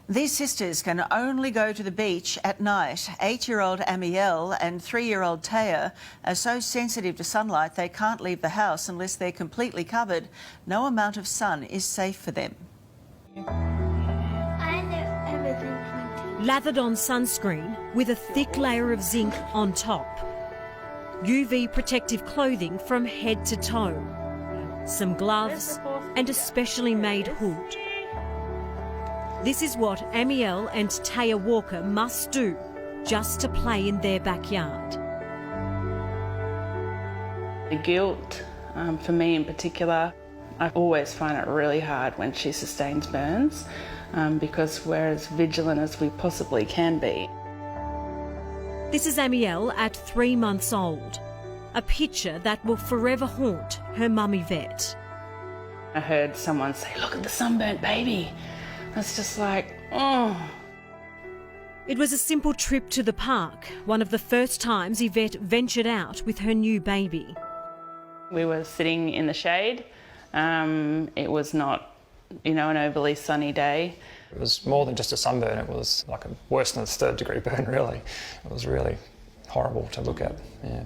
These sisters can only go to the beach at night. 8-year-old Amielle and 3-year-old Taya are so sensitive to sunlight they can't leave the house unless they're completely covered. No amount of sun is safe for them. Lathered on sunscreen with a thick layer of zinc on top. UV protective clothing from head to toe. Some gloves and a specially made hood. This is what Amielle and Taya Walker must do just to play in their backyard. The guilt, for me in particular, I always find it really hard when she sustains burns because we're as vigilant as we possibly can be. This is Amielle at 3 months old, a picture that will forever haunt her mummy vet. I heard someone say, "Look at the sunburnt baby." It's just like, oh. It was a simple trip to the park, one of the first times Yvette ventured out with her new baby. We were sitting in the shade. It was not, an overly sunny day. It was more than just a sunburn, it was like worse than a 3rd degree burn, really. It was really horrible to look at, yeah.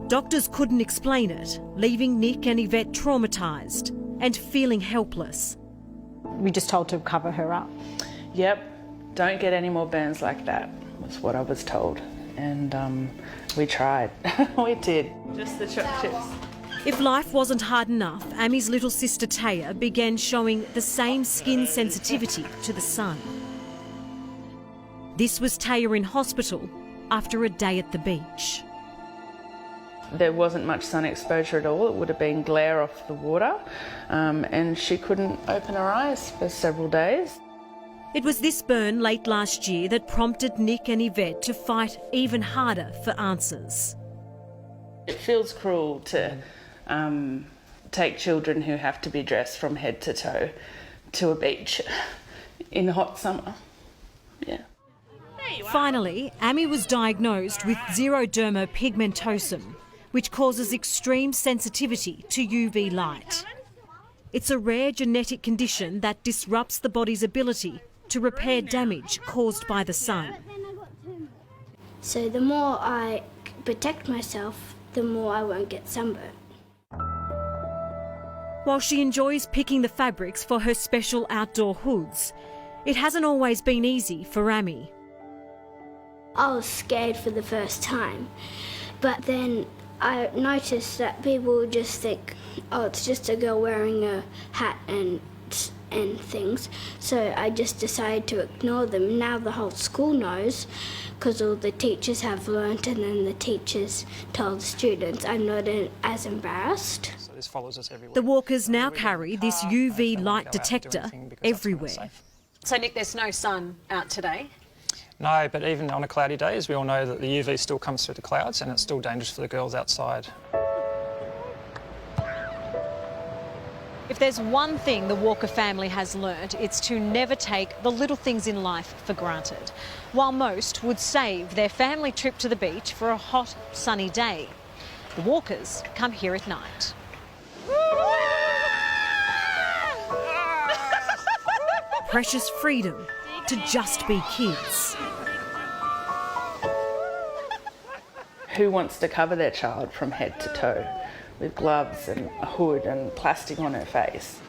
Doctors couldn't explain it, leaving Nick and Yvette traumatised and feeling helpless. We just told to cover her up. Yep, don't get any more burns like that, was what I was told. And we tried. We did. Just the choc chips. If life wasn't hard enough, Ami's little sister Taya began showing the same skin sensitivity to the sun. This was Taya in hospital after a day at the beach. There wasn't much sun exposure at all. It would have been glare off the water, and she couldn't open her eyes for several days. It was this burn late last year that prompted Nick and Yvette to fight even harder for answers. It feels cruel to take children who have to be dressed from head to toe to a beach in hot summer. Yeah. Finally, Ami was diagnosed with xeroderma pigmentosum, which causes extreme sensitivity to UV light. It's a rare genetic condition that disrupts the body's ability to repair damage caused by the sun. So the more I protect myself, the more I won't get sunburn. While she enjoys picking the fabrics for her special outdoor hoods, it hasn't always been easy for Ami. I was scared for the first time, but then I noticed that people would just think, oh, it's just a girl wearing a hat and things, so I just decided to ignore them. Now the whole school knows, because all the teachers have learnt, and then the teachers told the students. I'm not as embarrassed. So this follows us everywhere. The walkers now carry this UV light detector everywhere. So Nick, there's no sun out today? No, but even on a cloudy day, as we all know, that the UV still comes through the clouds and it's still dangerous for the girls outside. If there's one thing the Walker family has learnt, it's to never take the little things in life for granted. While most would save their family trip to the beach for a hot, sunny day, the Walkers come here at night. Precious freedom to just be kids. Who wants to cover their child from head to toe with gloves and a hood and plastic on her face?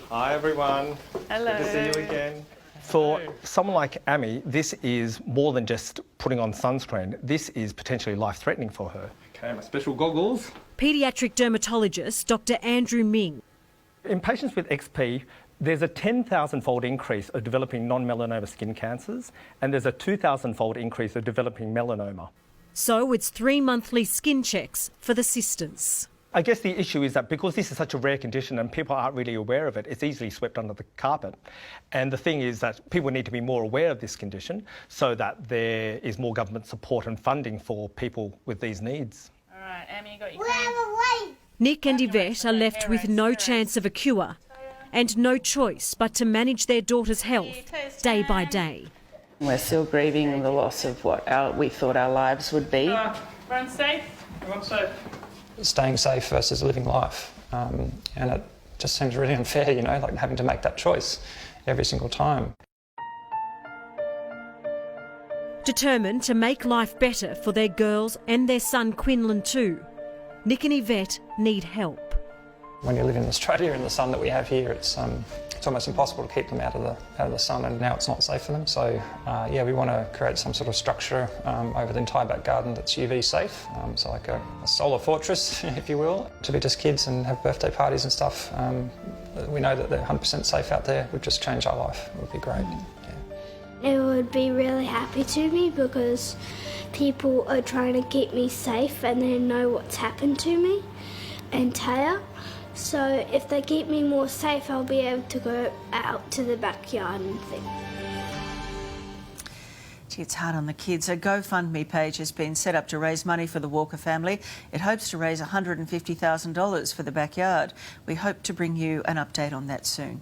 Hi everyone. Hello. Good to see you again. For someone like Ami, this is more than just putting on sunscreen. This is potentially life-threatening for her. Okay, my special goggles. Paediatric dermatologist Dr. Andrew Ming. In patients with XP, there's a 10,000-fold increase of developing non-melanoma skin cancers, and there's a 2,000-fold increase of developing melanoma. So it's 3 monthly skin checks for the sisters. I guess the issue is that because this is such a rare condition and people aren't really aware of it, it's easily swept under the carpet. And the thing is that people need to be more aware of this condition so that there is more government support and funding for people with these needs. All right, Amy, you got your... Nick and Yvette are left with no chance of a cure and no choice but to manage their daughter's health day by day. We're still grieving the loss of what we thought our lives would be. Run safe. Everyone's safe. Staying safe versus living life. And just seems really unfair, you know, like having to make that choice every single time. Determined to make life better for their girls and their son Quinlan too, Nick and Yvette need help. When you live in Australia in the sun that we have here, it's almost impossible to keep them out of the sun, and now it's not safe for them. So yeah, we want to create some sort of structure over the entire back garden that's UV safe, so like a solar fortress, if you will, to be just kids and have birthday parties and stuff. We know that they're 100% safe out there. It would just change our life. It would be great. Yeah. It would be really happy to me because people are trying to keep me safe and they know what's happened to me and Taya. So if they keep me more safe, I'll be able to go out to the backyard and things. Gee, it's hard on the kids. A GoFundMe page has been set up to raise money for the Walker family. It hopes to raise $150,000 for the backyard. We hope to bring you an update on that soon.